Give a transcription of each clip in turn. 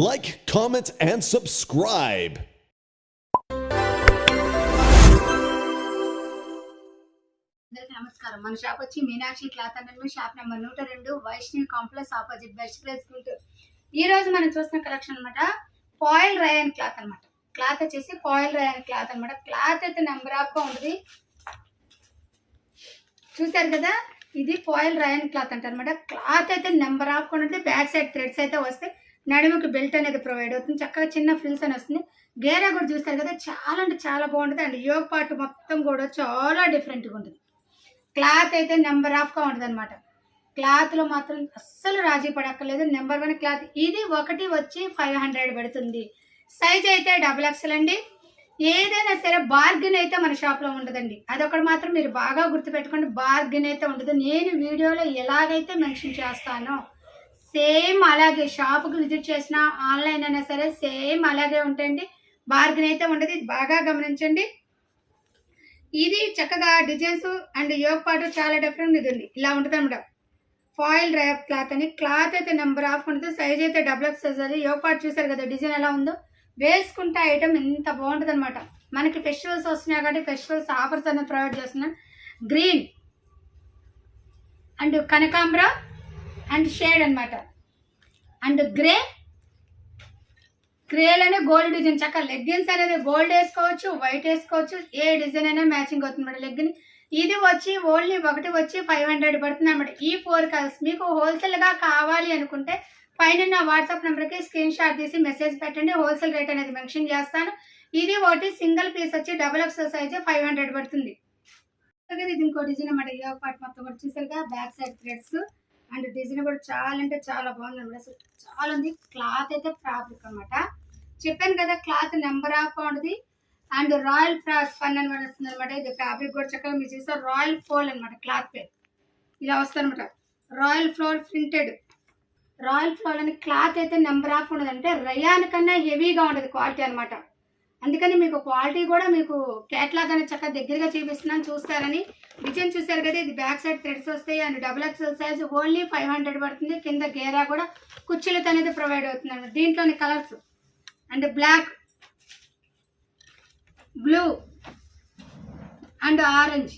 Like, comment, and subscribe. నమస్కారం. మన shop వచ్చి Meenakshi cloth and shop number 102 Vaishnavi complex opposite best place Guntur. ఈ రోజు మనం చూస్తున్న కలెక్షన్ అన్నమాట ఫాయిల్ రయాన్ క్లాత్ అన్నమాట. క్లాత్ వచ్చేసి ఫాయిల్ రయాన్ క్లాత్ అన్నమాట. క్లాత్ అయితే నెంబర్ ఆఫ్ గా ఉంటుంది. చూసారు కదా, ఇది ఫాయిల్ రయాన్ క్లాత్ అంటారన్నమాట. క్లాత్ అయితే నెంబర్ ఆఫ్ గా ఉంటుంది. బ్యాక్ సైడ్ థ్రెడ్స్ అయితే వస్తాయి. నడుముకి బెల్ట్ అనేది ప్రొవైడ్ అవుతుంది. చక్కగా చిన్న ఫ్రిల్స్ అని వస్తుంది. గేరా కూడా చూస్తారు కదా, చాలా అంటే చాలా బాగుంటుంది. అండ్ యోగ్ పార్ట్ మొత్తం కూడా చాలా డిఫరెంట్గా ఉంటుంది. క్లాత్ అయితే నెంబర్ ఆఫ్గా ఉంటుంది అనమాట. క్లాత్లో మాత్రం అస్సలు రాజీ పడక్కర్లేదు. Number 1 cloth. ఇది ఒకటి వచ్చి 500 పడుతుంది. సైజ్ అయితే XXL అండి. ఏదైనా సరే బార్గెన్ అయితే మన షాప్లో ఉండదండి. అదొకటి మాత్రం మీరు బాగా గుర్తుపెట్టుకోండి, బార్గెన్ అయితే ఉండదు. నేను వీడియోలో ఎలాగైతే మెన్షన్ చేస్తానో సేమ్ అలాగే షాప్కి విజిట్ చేసినా ఆన్లైన్ అయినా సరే సేమ్ అలాగే ఉంటాయండి. బార్గెన్ అయితే ఉండదు. బాగా గమనించండి. ఇది చక్కగా డిజైన్స్ అండ్ యోగ్ పాటు చాలా డిఫరెంట్ ఇది ఉంది. ఇలా ఉంటుంది అన్నమాట. ఫాయిల్ ర్యాప్ క్లాత్ అని. క్లాత్ అయితే నెంబర్ ఆఫ్ ఉంటుంది. సైజ్ అయితే XXL అది. యోగ్ పాటు చూసారు కదా డిజైన్ ఎలా ఉందో. వేసుకుంటే ఐటమ్ ఎంత బాగుంటుంది అనమాట. మనకి ఫెస్టివల్స్ వస్తున్నాయి కాబట్టి ఫెస్టివల్స్ ఆఫర్స్ అనేది ప్రొవైడ్ చేస్తున్నాం. గ్రీన్ అండ్ కనకాంబర అండ్ షేడ్ అనమాట. అండ్ గ్రేలోనే గోల్డ్ డిజైన్. చక్క లెగ్గిన్స్ అనేది గోల్డ్ వేసుకోవచ్చు, వైట్ వేసుకోవచ్చు. ఏ డిజైన్ అయినా మ్యాచింగ్ అవుతుంది అనమాట లెగ్గిన్. ఇది వచ్చి ఓన్లీ ఒకటి వచ్చి 500 పడుతుంది అనమాట. ఈ 4 కలర్స్ మీకు హోల్సేల్గా కావాలి అనుకుంటే పైన వాట్సాప్ నెంబర్కి స్క్రీన్ షాట్ తీసి మెసేజ్ పెట్టండి. హోల్సేల్ రేట్ అనేది మెన్షన్ చేస్తాను. ఇది ఒకటి సింగిల్ పీస్ వచ్చి XXL సైజ్ 500 పడుతుంది. ఇది ఇంకో డిజైన్ అనమాట. ఈ పార్ట్ మొత్తం కూడా చూసారుగా, back side threads and design కూడా చాలా అంటే చాలా బాగుంది అనమాట. అసలు చాలా ఉంది. క్లాత్ అయితే ఫ్యాబ్రిక్ అనమాట. చెప్పాను కదా, క్లాత్ నెంబర్ ఆఫ్ ఉంటుంది. అండ్ రాయల్ స్పన్ అని వస్తుంది అనమాట. ఇది ఫ్యాబ్రిక్ కూడా చక్కగా మీరు చూస్తారు. రాయల్ ఫోల్ అనమాట. క్లాత్ పేరు ఇలా వస్తుంది అనమాట. Royal floor printed. Royal floor అని క్లాత్ అయితే నెంబర్ ఆఫ్ ఉండదు. అంటే రయాన్ కన్నా హెవీగా ఉంటుంది క్వాలిటీ అనమాట. అందుకని మీకు క్వాలిటీ కూడా మీకు కేటలాగ్ అనేది చక్కగా దగ్గరగా చూపిస్తున్నాను చూస్తారని. డిజైన్ చూసారు కదా, ఇది బ్యాక్ సైడ్ థ్రెడ్స్ వస్తాయి. అండ్ XXL సైజ్ ఓన్లీ 500 పడుతుంది. కింద గేరా కూడా కుర్చీలతో అనేది ప్రొవైడ్ అవుతుంది అనమాట. దీంట్లోని colours and black, blue and orange,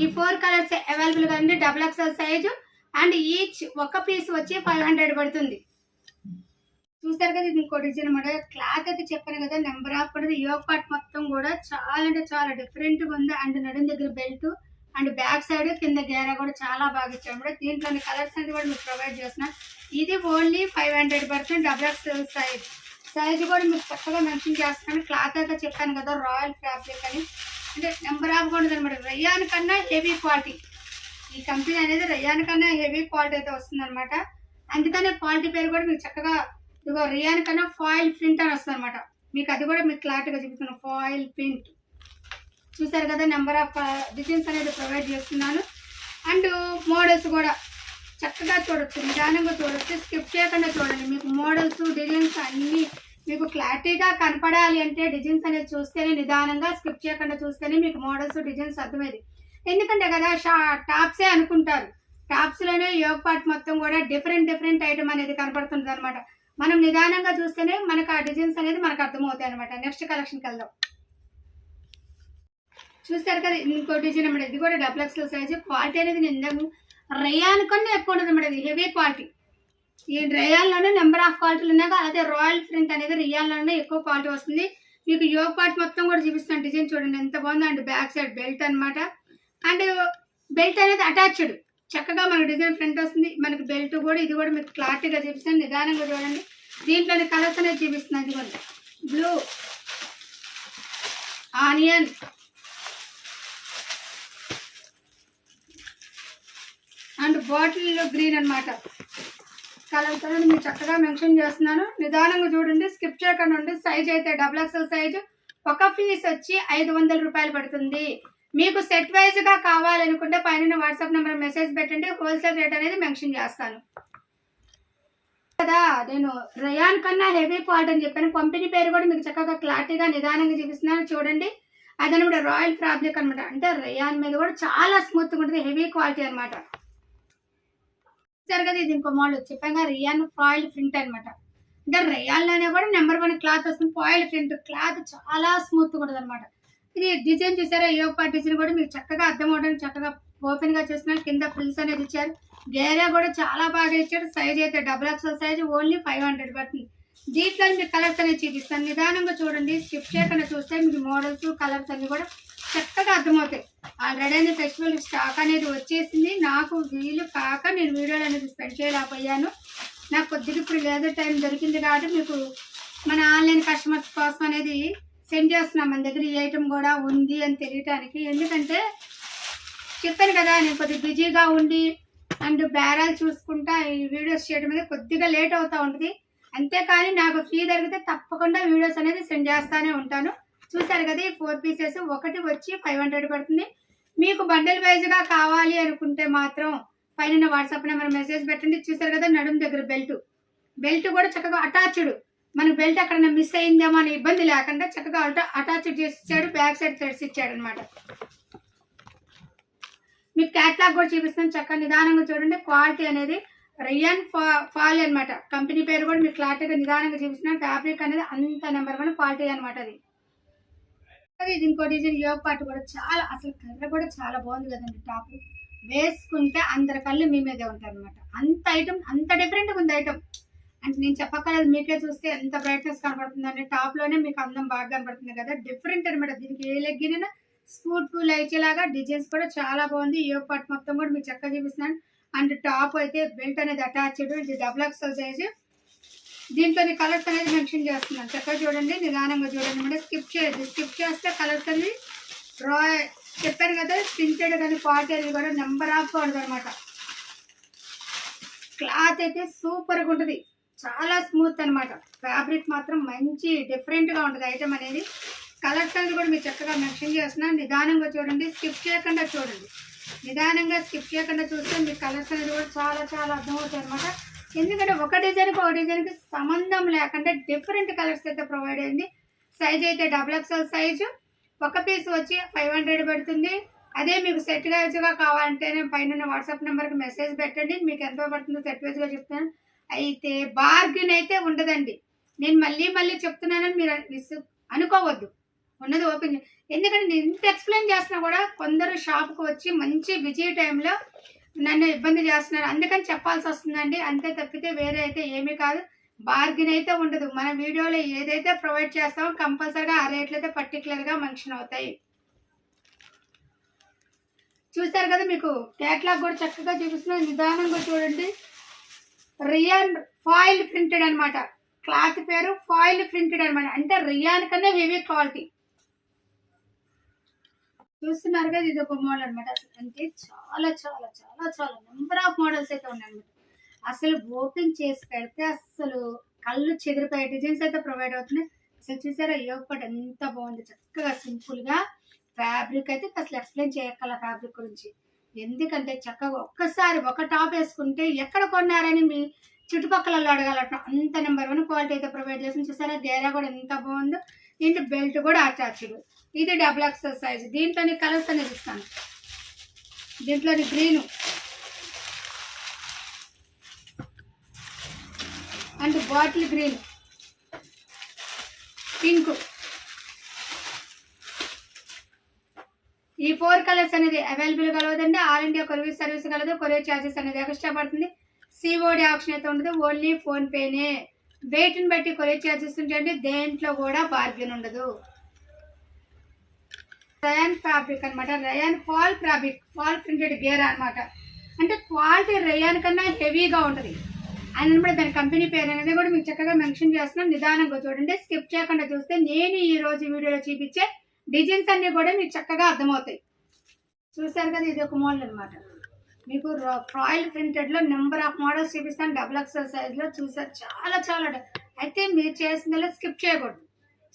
ఈ 4 కలర్స్ అవైలబుల్గా ఉంది. XXL size. అండ్ ఈచ్ ఒక పీస్ వచ్చి 500 పడుతుంది. చూస్తారు కదా, ఇది ఇంకో డిజైన్ అనమాట. క్లాత్ అయితే చెప్పాను కదా నెంబర్ ఆఫ్ పడుతుంది. యోగ్ పార్ట్ మొత్తం కూడా చాలా అంటే చాలా డిఫరెంట్గా ఉంది. అండ్ నడుం దగ్గర బెల్ట్ అండ్ బ్యాక్ సైడ్ కింద గేరా కూడా చాలా బాగా ఇచ్చారు అనమాట. దీంట్లోని కలర్స్ అనేది కూడా మీకు ప్రొవైడ్ చేస్తున్నాను. ఇది ఓన్లీ 500 పడుతుంది. XXL size. సైజ్ కూడా మీకు చక్కగా మెన్షన్ చేస్తున్నాను. క్లాత్ అయితే చెప్పాను కదా రాయల్ ఫ్యాబ్రిక్ అని. అంటే నెంబర్ ఆఫ్ కూడా అనమాట. రయాన్ కన్నా హెవీ క్వాలిటీ. ఈ కంపెనీ అనేది రయాన్ కన్నా హెవీ క్వాలిటీ అయితే వస్తుంది అనమాట. అందుకనే క్వాలిటీ పేరు కూడా మీకు చక్కగా ఇదిగో రియాన్ కన్నా ఫాయిల్ ప్రింట్ అని వస్తుంది అనమాట. మీకు అది కూడా మీకు క్లారిటీగా చూపిస్తున్నాను. ఫాయిల్ ప్రింట్ చూసారు కదా, నెంబర్ ఆఫ్ డిజైన్స్ అనేది ప్రొవైడ్ చేస్తున్నాను. అండ్ మోడల్స్ కూడా చక్కగా చూడొచ్చు, నిదానంగా చూడొచ్చు, స్కిప్ చేయకుండా చూడండి. మీకు మోడల్స్ డిజైన్స్ అన్నీ మీకు క్లారిటీగా కనపడాలి అంటే డిజైన్స్ అనేది చూస్తేనే, నిదానంగా స్కిప్ చేయకుండా చూస్తేనే మీకు మోడల్స్ డిజైన్స్ అర్థమయ్యేది. ఎందుకంటే కదా టాప్సే అనుకుంటారు. టాప్స్లోనే యోగ్ పార్ట్ మొత్తం కూడా డిఫరెంట్ ఐటమ్ అనేది కనపడుతుంది అనమాట. మనం నిదానంగా చూస్తేనే మనకు ఆ డిజైన్స్ అనేది మనకు అర్థమవుతాయి అనమాట. నెక్స్ట్ కలెక్షన్కి వెళ్దాం. చూస్తారు కదా, ఇంకో డిజైన్ అనమాట. ఇది కూడా XXL సైజ్. క్వాలిటీ అనేది నేను రయాన్ కన్నా ఎక్కువ ఉంటుంది అనమాట. ఇది హెవీ క్వాలిటీ. ఈ రయాన్లోనే నెంబర్ ఆఫ్ క్వాలిటీలు ఉన్నాయి. అదే రాయల్ ప్రింట్ అనేది రియాన్లోనే ఎక్కువ క్వాలిటీ వస్తుంది. మీకు యోగ్ పార్ట్ మొత్తం కూడా చూపిస్తాను. డిజైన్ చూడండి ఎంత బాగుంది. అండ్ బ్యాక్ సైడ్ బెల్ట్ అనమాట. అండ్ బెల్ట్ అనేది అటాచ్డ్ చక్కగా మనకు డిజైన్ ఫ్రంట్ వస్తుంది. మనకి బెల్ట్ కూడా ఇది కూడా మీకు క్లారిటీగా చూపిస్తాను. నిదానంగా చూడండి. దీంట్లోని కలర్స్ అనేది చూపిస్తున్నాను. ఇది కూడా blue, onion and bottle green అనమాట. కలర్స్ అనేది మీరు చక్కగా మెన్షన్ చేస్తున్నాను. నిదానంగా చూడండి, స్కిప్ చేయకుండా ఉండి. సైజ్ అయితే XXL సైజు. ఒక పీస్ వచ్చి 500 రూపాయలు పడుతుంది. మీకు సెట్ వైజ్గా కావాలనుకుంటే పైన వాట్సాప్ నెంబర్ మెసేజ్ పెట్టండి. హోల్సేల్ రేట్ అనేది మెన్షన్ చేస్తాను కదా. నేను రయాన్ కన్నా హెవీ క్వాలిటీ అని చెప్పాను. కంపెనీ పేరు కూడా మీకు చక్కగా క్లారిటీగా నిదానంగా చూపిస్తున్నాను చూడండి. అదని కూడా రాయల్ ఫ్యాబ్రిక్ అనమాట. అంటే రయాన్ మీద కూడా చాలా స్మూత్గా ఉంటుంది. హెవీ క్వాలిటీ అనమాట. సరే కదా, ఇది ఇంకో మోడల్ చెప్పాక రియాన్ ఫాయిల్ ప్రింట్ అనమాట. అంటే రయాల్లోనే కూడా నెంబర్ 1 క్లాత్ వస్తుంది. ఫాయిల్ ప్రింట్ క్లాత్ చాలా స్మూత్గా ఉంటుంది అనమాట. ఇది డిజైన్ చూసారా, యోగ్ పార్ట్ డిజైన్ కూడా మీకు చక్కగా అర్థం అవడానికి చక్కగా ఓపెన్ గా చూస్తున్నారు. కింద ఫ్రిల్స్ అనేది ఇచ్చారు. గేరా కూడా చాలా బాగా ఇచ్చారు. సైజ్ అయితే XXL సైజ్ ఓన్లీ 500 పడుతుంది. దీంట్లో మీకు కలర్స్ అనేది చూపిస్తాను. నిదానంగా చూడండి, స్కిప్ చేయకుండా చూస్తే మీకు మోడల్స్ కలర్స్ అన్ని కూడా చక్కగా అర్థమవుతాయి. ఆల్రెడీ అనేది ఫెస్టివల్ స్టాక్ అనేది వచ్చేసింది. నాకు వీలు కాక నేను వీడియోలు అనేది స్పెండ్ చేయలేకపోయాను. నాకు కొద్దిగా ఇప్పుడు లేదర్ టైం దొరికింది కాబట్టి మీకు మన ఆన్లైన్ కస్టమర్స్ కోసం అనేది సెండ్ చేస్తున్నాం. మన దగ్గర ఈ ఐటమ్ కూడా ఉంది అని తెలియటానికి. ఎందుకంటే చెప్పాను కదా, నేను కొద్దిగా బిజీగా ఉండి అండ్ బేరాలు చూసుకుంటా ఈ వీడియోస్ చేయడం అనేది కొద్దిగా లేట్ అవుతూ ఉంటుంది. అంతేకాని నాకు ఫ్రీ దొరికితే తప్పకుండా వీడియోస్ అనేది సెండ్ చేస్తూనే ఉంటాను. చూసారు కదా, ఈ 4 పీసెస్ ఒకటి వచ్చి 500 పడుతుంది. మీకు బండల్ వైజ్గా కావాలి అనుకుంటే మాత్రం పైన వాట్సాప్ నెంబర్ మెసేజ్ పెట్టండి. చూసారు కదా, నడుము దగ్గర బెల్ట్ కూడా చక్కగా అటాచ్డ్. మనకు బెల్ట్ అక్కడ మిస్ అయిందేమో అనే ఇబ్బంది లేకుండా చక్కగా అటాచ్డ్ చేసి ఇచ్చాడు. బ్యాక్ సైడ్ థ్రెడ్స్ ఇచ్చాడు అనమాట. మీకు క్యాట్లాగ్ కూడా చూపిస్తాను. చక్కగా నిదానంగా చూడండి. క్వాలిటీ అనేది రయాన్ ఫాల్ అనమాట. కంపెనీ పేరు కూడా మీకు క్లారిటీగా నిదానంగా చూపిస్తున్నాను. ఫ్యాబ్రిక్ అనేది అంత నెంబర్ 1 క్వాలిటీ అనమాట. ఇది ఇంకో డిజైన్ యోగ్ పార్ట్ కూడా చాలా, అసలు కలర్ కూడా చాలా బాగుంది కదండి. టాప్ వేసుకుంటే అందరి కళ్ళు మీ మీదే ఉంటారు అనమాట. అంత ఐటమ్ అంత డిఫరెంట్గా ఉంది ఐటమ్. అంటే నేను చెప్పక్కర్లేదు, మీకే చూస్తే ఎంత బ్రైట్నెస్ కనబడుతుందండి. టాప్ లోనే మీకు అందం బాగా కనబడుతుంది కదా, డిఫరెంట్ అనమాట. దీనికి ఏ లెగ్గిన స్పూట్ ఫుల్ అయిచేలాగా డిజైన్స్ కూడా చాలా బాగుంది. యోగ్ పార్ట్ మొత్తం కూడా మీకు చక్కగా చూపిస్తున్నాను. అండ్ టాప్ అయితే బెల్ట్ అనేది అటాచ్డ్. ఇది XXL సైజ్. దీంట్లో కలర్స్ అనేది మెన్షన్ చేస్తున్నాను. చక్కగా చూడండి, నిదానంగా చూడండి. అంటే స్కిప్ చేయదు. స్కిప్ చేస్తే కలర్స్ అనేది చెప్పాను కదా, ప్రింటెడ్ కానీ క్వాలిటీ అనేది కూడా నెంబర్ ఆఫ్ ఉంటుంది అనమాట. క్లాత్ అయితే సూపర్గా ఉంటుంది. చాలా స్మూత్ అనమాట. ఫ్యాబ్రిక్ మాత్రం మంచి డిఫరెంట్గా ఉంటుంది ఐటమ్ అనేది. కలర్స్ అనేది కూడా మీరు చక్కగా మెన్షన్ చేస్తున్నాను. నిదానంగా చూడండి, స్కిప్ చేయకుండా చూడండి. నిదానంగా స్కిప్ చేయకుండా చూస్తే మీకు కలర్స్ అనేది కూడా చాలా చాలా అర్థమవుతాయి అనమాట. ఎందుకంటే ఒక డిజైన్కి ఒక డిజైన్కి సంబంధం లేకుండా డిఫరెంట్ కలర్స్ అయితే ప్రొవైడ్ అయింది. సైజ్ అయితే XXL సైజు. ఒక పీస్ వచ్చి 500 పడుతుంది. అదే మీకు సెట్ వైజ్గా కావాలంటే పైన వాట్సాప్ నెంబర్కి మెసేజ్ పెట్టండి. మీకు ఎంతో పడుతుందో సెట్ వైజ్గా చెప్తాను. అయితే బార్గెన్ అయితే ఉండదండి. నేను మళ్ళీ చెప్తున్నానని మీరు అనుకోవద్దు. ఉన్నది ఓపెన్. ఎందుకంటే నేను ఇంత ఎక్స్ప్లెయిన్ చేస్తున్నా కూడా కొందరు షాప్కి వచ్చి మంచి బిజీ టైంలో నన్ను ఇబ్బంది చేస్తున్నారు. అందుకని చెప్పాల్సి వస్తుందండి. అంతే తప్పితే వేరే అయితే ఏమీ కాదు. బార్గెన్ అయితే ఉండదు. మన వీడియోలో ఏదైతే ప్రొవైడ్ చేస్తామో కంపల్సరీగా ఆ రేట్లు అయితే పర్టికులర్గా మెన్షన్ అవుతాయి. చూస్తారు కదా, మీకు క్యాట్లాగ్ కూడా చక్కగా చూపిస్తున్నాను. నిదానంగా చూడండి. రియాన్ ఫాయిల్ ప్రింటెడ్ అనమాట. క్లాత్ పేరు ఫాయిల్ ప్రింటెడ్ అనమాట. అంటే రియాన్ కన్నా హెవీ క్వాలిటీ. చూస్తున్నారు కదా, ఇది ఒక మోడల్ అనమాట. అంటే చాలా చాలా చాలా చాలా నెంబర్ ఆఫ్ మోడల్స్ అయితే ఉన్నాయన్నమాట. అసలు ఓపెన్ చేసి పెడితే అసలు కళ్ళు చెదిరిపోయే డిజైన్స్ అయితే ప్రొవైడ్ అవుతున్నాయి. అసలు చూసారా, యోగ్ పార్ట్ ఎంత బాగుంది. చక్కగా సింపుల్గా ఫ్యాబ్రిక్ అయితే అసలు ఎక్స్ప్లెయిన్ చేయక్కల ఫ్యాబ్రిక్ గురించి. ఎందుకంటే చక్కగా ఒక్కసారి ఒక టాప్ వేసుకుంటే ఎక్కడ కొన్నారని మీ చుట్టుపక్కల అడగాలట. అంత నెంబర్ 1 క్వాలిటీ అయితే ప్రొవైడ్ చేసింది. చూసారా, గేరా కూడా ఎంత బాగుందో. దీంట్లో బెల్ట్ కూడా అటాచ్డ్. ఇది XXL సైజ్. దీంట్లోని కలర్స్ అనేది ఇస్తాను. దీంట్లోని green and bottle green, pink, ఈ 4 కలర్స్ అనేది అవైలబుల్ కలవదండి. ఆల్ ఇండియా కొరియర్ సర్వీస్ కలదు. కొరియర్ ఛార్జెస్ అనేది ఎక్స్ట్రా పడుతుంది. సిఓడి ఆప్షన్ అయితే ఉండదు. ఓన్లీ ఫోన్పేనే. వెయిట్ని బట్టి కొరియర్ ఛార్జెస్ ఉంటాయండి. దేంట్లో కూడా బార్గెన్ ఉండదు. రయాన్ ఫ్యాబ్రిక్ అనమాట. Rayon fall fabric, fall printed గేర్ అనమాట. అంటే క్వాలిటీ రయాన్ కన్నా హెవీగా ఉంటుంది. అండ్ కూడా దాని కంపెనీ పేరు అనేది కూడా మీకు చక్కగా మెన్షన్ చేస్తున్నాను. నిదానంగా చూడండి, స్కిప్ చేయకుండా చూస్తే నేను ఈ రోజు వీడియోలో చూపించే డిజైన్స్ అన్ని కూడా మీకు చక్కగా అర్థమవుతాయి. చూసారు కదా, ఇది ఒక మోడల్ అనమాట. మీకు ఫాయిల్ ప్రింటెడ్ లో నెంబర్ ఆఫ్ మోడల్స్ చూపిస్తాను. XXL సైజ్ లో. చూసారు, చాలా చాలా. అయితే మీరు చేసిన స్కిప్ చేయకూడదు.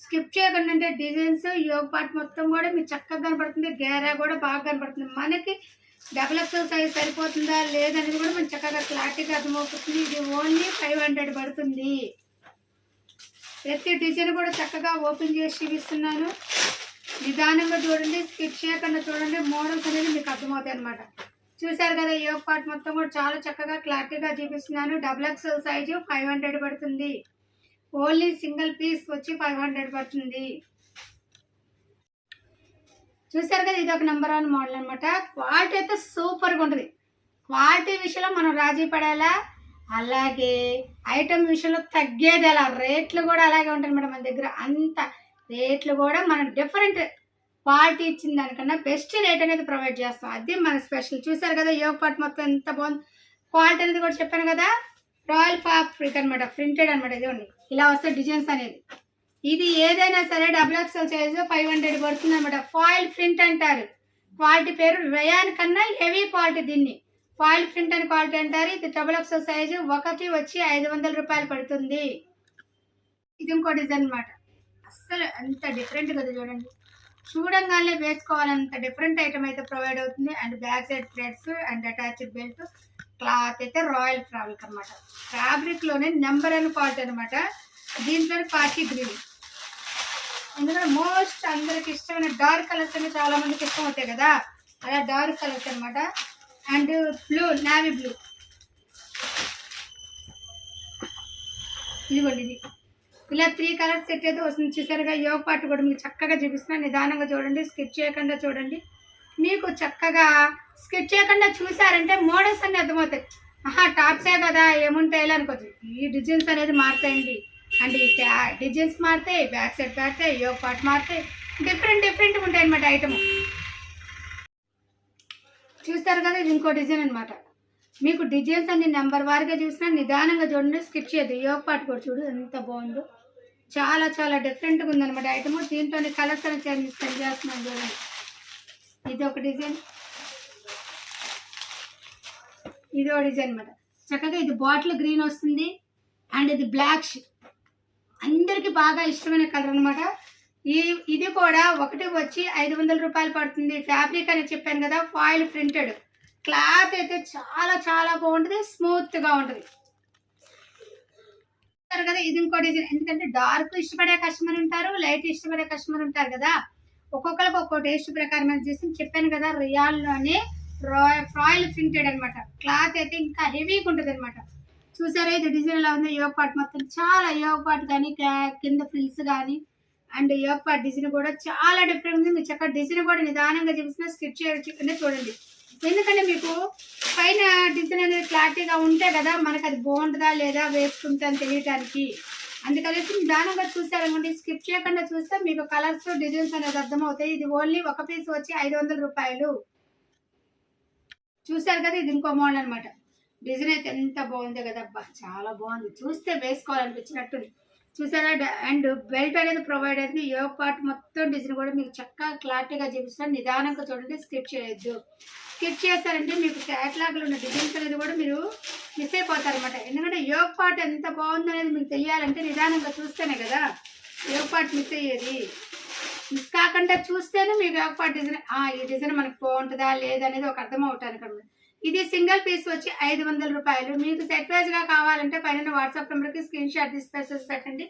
స్కిప్ చేయకుండా అంటే డిజైన్స్ యోగ్ పార్ట్ మొత్తం కూడా మీకు చక్కగా కనపడుతుంది. గేరా కూడా బాగా కనపడుతుంది. మనకి XXL సైజ్ సరిపోతుందా లేదనేది కూడా మనకి చక్కగా క్లారిటీగా అర్థమవుతుంది. ఇది ఓన్లీ 500 పడుతుంది. ప్రతి డిజైన్ కూడా చక్కగా ఓపెన్ చేసి చూపిస్తున్నాను. నిదానంగా చూడండి, స్కిప్ చేయకుండా చూడండి. మోడల్స్ అనేది మీకు అర్థమవుతాయి అనమాట. చూసారు కదా, యోగ్ పార్ట్ మొత్తం కూడా చాలా చక్కగా క్లారిటీగా చూపిస్తున్నాను. XXL సైజు 500 పడుతుంది. ఓన్లీ సింగిల్ పీస్ వచ్చి 500 పడుతుంది. చూసారు కదా, ఇది ఒక నెంబర్ 1 మోడల్ అనమాట. క్వాలిటీ అయితే సూపర్గా ఉంటుంది. క్వాలిటీ విషయంలో మనం రాజీ పడాలా, అలాగే ఐటమ్ విషయంలో తగ్గేది అలా. రేట్లు కూడా అలాగే ఉంటాయి అనమాట మన దగ్గర. అంత రేట్లు కూడా మనం డిఫరెంట్ క్వాలిటీ ఇచ్చిన దానికన్నా బెస్ట్ రేట్ అనేది ప్రొవైడ్ చేస్తాం. అది మన స్పెషల్. చూసారు కదా యోగ పార్ట్ మొత్తం ఎంత బాగుంది. క్వాలిటీ అనేది కూడా చెప్పాను కదా, రాయల్ ఫ్యాబ్రిక్ అనమాట, ప్రింటెడ్ అనమాట. ఇదిగోండి ఇలా వస్తే డిజైన్స్ అనేది. ఇది ఏదైనా సరే XXL సైజు 500 పడుతుంది అనమాట. ఫాయిల్ ప్రింట్ అంటారు. క్వాలిటీ పేరు రయాన్ కన్నా హెవీ క్వాలిటీ. దీన్ని ఫాయిల్ ప్రింట్ అని క్వాలిటీ అంటారు. ఇది XXL సైజు ఒకటి వచ్చి 500 రూపాయలు పడుతుంది. ఇది ఇంకో డిజైన్ అనమాట. అస్సలు ఎంత డిఫరెంట్ కదా చూడండి. చూడంగానే వేసుకోవాలంత డిఫరెంట్ ఐటమ్ అయితే ప్రొవైడ్ అవుతుంది. And back side threads and attached belt. Cloth అయితే రాయల్ ఫ్యాబ్రిక్ అనమాట. ఫ్యాబ్రిక్లోనే నెంబర్ 1 క్వాలిటీ అనమాట. దీంట్లో పార్టీ గ్రీన్. ఎందుకంటే మోస్ట్ అందరికి ఇష్టమైన డార్క్ కలర్స్ అంటే చాలా మందికి ఇష్టం అవుతాయి కదా, అలా డార్క్ కలర్స్ అనమాట. And blue, navy blue. ఇదిగోండి ఇది ఇలా 3 కలర్స్ సెట్ అయితే వస్తుంది. చూసారుగా యోగ పార్ట్ కూడా మీకు చక్కగా చూపిస్తున్నా. నిదానంగా చూడండి, స్కిప్ చేయకుండా చూడండి. మీకు చక్కగా స్కిప్ చేయకుండా చూసారంటే మోడల్స్ అన్నీ అర్థమవుతాయి. టాప్సే కదా ఏముంటాయి అనుకోవచ్చు. ఈ డిజైన్స్ అనేది మారుతాయండి. అండ్ ఈ డిజైన్స్ మారుతాయి, బ్యాక్ సైడ్ మారుతాయి, యోగ పార్ట్ మారుతాయి. డిఫరెంట్గా ఉంటాయి అనమాట ఐటమ్. చూస్తారు కదా, ఇది ఇంకో డిజైన్ అనమాట. మీకు డిజైన్స్ అన్ని నెంబర్ వారీగా చూసినా నిదానంగా చూడండి, స్కిప్ చేయదు. యోగ పార్ట్ కూడా చూడు ఎంత బాగుందో. చాలా చాలా డిఫరెంట్గా ఉందన్నమాట ఐటమ్. దీంట్లోని కలర్స్ అని సెండ్ చేస్తున్నాను చూడండి. ఇది ఒక డిజైన్, ఇది ఒక డిజైన్ అనమాట. చక్కగా ఇది బాటిల్ గ్రీన్ వస్తుంది. అండ్ ఇది బ్లాక్, అందరికి బాగా ఇష్టమైన కలర్ అనమాట. ఇది కూడా ఒకటి వచ్చి 500 రూపాయలు పడుతుంది. ఫ్యాబ్రిక్ అని చెప్పాను కదా, ఫాయిల్ ప్రింటెడ్. క్లాత్ అయితే చాలా చాలా బాగుంటుంది, స్మూత్గా ఉంటుంది కదా. ఇది ఇంకో డిజైన్. ఎందుకంటే డార్క్ ఇష్టపడే కస్టమర్ ఉంటారు, లైట్ ఇష్టపడే కస్టమర్ ఉంటారు కదా. ఒక్కొక్కరికి ఒక్కో టేస్ట్ ప్రకారం అని చేసి చెప్పాను కదా. రియాల్లోనే ఫాయిల్ ప్రింటెడ్ అనమాట. క్లాత్ అయితే ఇంకా హెవీగా ఉంటుంది అనమాట. చూసారా ఇది డిజైన్ ఎలా ఉంది. యోగ పార్ట్ మొత్తం చాలా యోగ పార్ట్ కానీ కింద ఫ్రిల్స్ కానీ అండ్ యోగ పార్ట్ డిజైన్ కూడా చాలా డిఫరెంట్ ఉంది. మీరు చక్కగా డిజైన్ కూడా నిదానంగా చూపిస్తున్నా, స్కిప్ చేయకుండా చూడండి. ఎందుకంటే మీకు పైన డిజైన్ అనేది క్లారిటీగా ఉంటే కదా మనకు అది బాగుంటుందా లేదా వేసుకుంటా అని తెలియటానికి. అందుకనేసి నిదానంగా చూసారనుకోండి, స్కిప్ చేయకుండా చూస్తే మీకు కలర్స్ డిజైన్స్ అనేది అర్థమవుతాయి. ఇది ఓన్లీ ఒక పీస్ వచ్చి 500 రూపాయలు. చూసారు కదా, ఇది ఇంకో మోడల్ అనమాట. డిజైన్ అయితే ఎంత బాగుంది కదా, అబ్బా చాలా బాగుంది. చూస్తే వేసుకోవాలనిపించినట్టుంది. చూసారా, అండ్ బెల్ట్ అనేది ప్రొవైడ్ అయింది. యోగ పార్ట్ మొత్తం డిజైన్ కూడా మీకు చక్కగా క్లారిటీగా చూపిస్తాను. నిదానంగా చూడండి, స్కిప్ చేయొద్దు. స్కిప్ చేస్తారంటే మీకు క్యాటలాగ్లో ఉన్న డిజైన్స్ అనేది కూడా మీరు మిస్ అయిపోతారనమాట. ఎందుకంటే యోగ పార్ట్ ఎంత బాగుంది అనేది మీకు తెలియాలంటే నిదానంగా చూస్తేనే కదా యోగ పార్ట్ మిస్ అయ్యేది. మిస్ కాకుండా చూస్తేనే మీకు యోగ పార్ట్ డిజైన్ ఈ డిజైన్ మనకు బాగుంటుందా లేదా అనేది ఒక అర్థం అవటానికి అనమాట. ఇది సింగిల్ పీస్ వచ్చి 500 రూపాయలు. మీకు సెట్ వైజ్గా కావాలంటే పైన వాట్సాప్ నెంబర్కి స్క్రీన్ షాట్ తీసి మెసేజ్ పెట్టండి.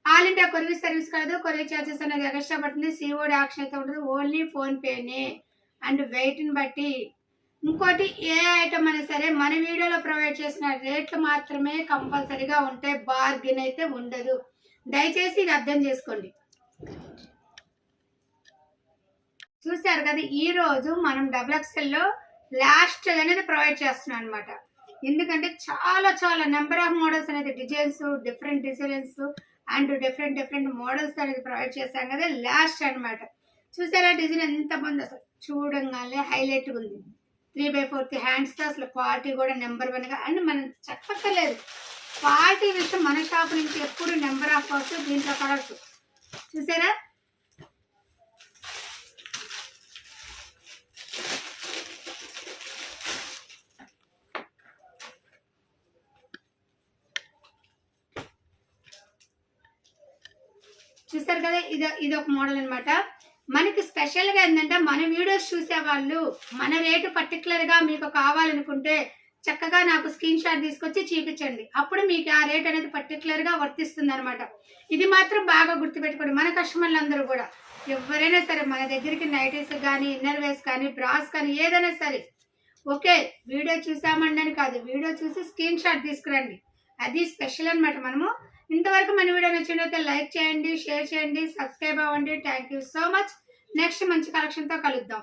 ఆల్ ఇండియా కొరియర్ సర్వీస్ కాదు, కొరియర్ ఛార్జెస్ అనేది ఎక్స్ట్రా పడుతుంది. సిఓడి ఆప్షన్ అయితే ఉంటుంది, ఓన్లీ ఫోన్పేనే. అండ్ వెయిట్ని బట్టి ఇంకోటి, ఏ ఐటమ్ అయినా సరే మన వీడియోలో ప్రొవైడ్ చేసిన రేట్లు మాత్రమే కంపల్సరీగా ఉంటాయి, బార్గెన్ అయితే ఉండదు. దయచేసి ఇది అర్థం చేసుకోండి. చూసారు కదా, ఈ రోజు మనం XXLలో లాస్ట్ అనేది ప్రొవైడ్ చేస్తున్నాం అనమాట. ఎందుకంటే చాలా చాలా నెంబర్ ఆఫ్ మోడల్స్ అనేది designs, different designs and different models అనేది ప్రొవైడ్ చేస్తాం కదా, లాస్ట్ అనమాట. చూసారా డిజైన్ ఎంత బాగుంది, అసలు చూడంగానే హైలైట్ ఉంది. 3/4 హ్యాండ్స్తో అసలు క్వాలిటీ కూడా నెంబర్ 1గా. అండ్ మనం చెప్పక్కర్లేదు, క్వాలిటీ విషయం మన షాప్ నుంచి ఎప్పుడు నెంబర్ ఆఫ్ వస్తుంది. దీంట్లో కలర్స్ చూసారా, చూసారు కదా, ఇది ఒక మోడల్ అనమాట. మనకి స్పెషల్గా ఏంటంటే మన వీడియోస్ చూసే వాళ్ళు మన రేటు పర్టికులర్గా మీకు కావాలనుకుంటే చక్కగా నాకు స్క్రీన్ షాట్ తీసుకొచ్చి చూపించండి. అప్పుడు మీకు ఆ రేట్ అనేది పర్టికులర్గా వర్తిస్తుంది అనమాట. ఇది మాత్రం బాగా గుర్తుపెట్టుకోండి. మన కస్టమర్లు అందరూ కూడా ఎవరైనా సరే మన దగ్గరికి నైటీస్ కానీ, ఇన్నర్ వేస్ కానీ, బ్రాస్ కానీ ఏదైనా సరే ఓకే, వీడియో చూసామండి అని కాదు, వీడియో చూసి స్క్రీన్ షాట్ తీసుకురండి. అది స్పెషల్ అనమాట. మనము ఇంతవరకు మన వీడియో నచ్చినట్లయితే లైక్ చేయండి, షేర్ చేయండి, సబ్స్క్రైబ్ అవ్వండి. Thank you so much. Next మంచి కలెక్షన్తో కలుద్దాం.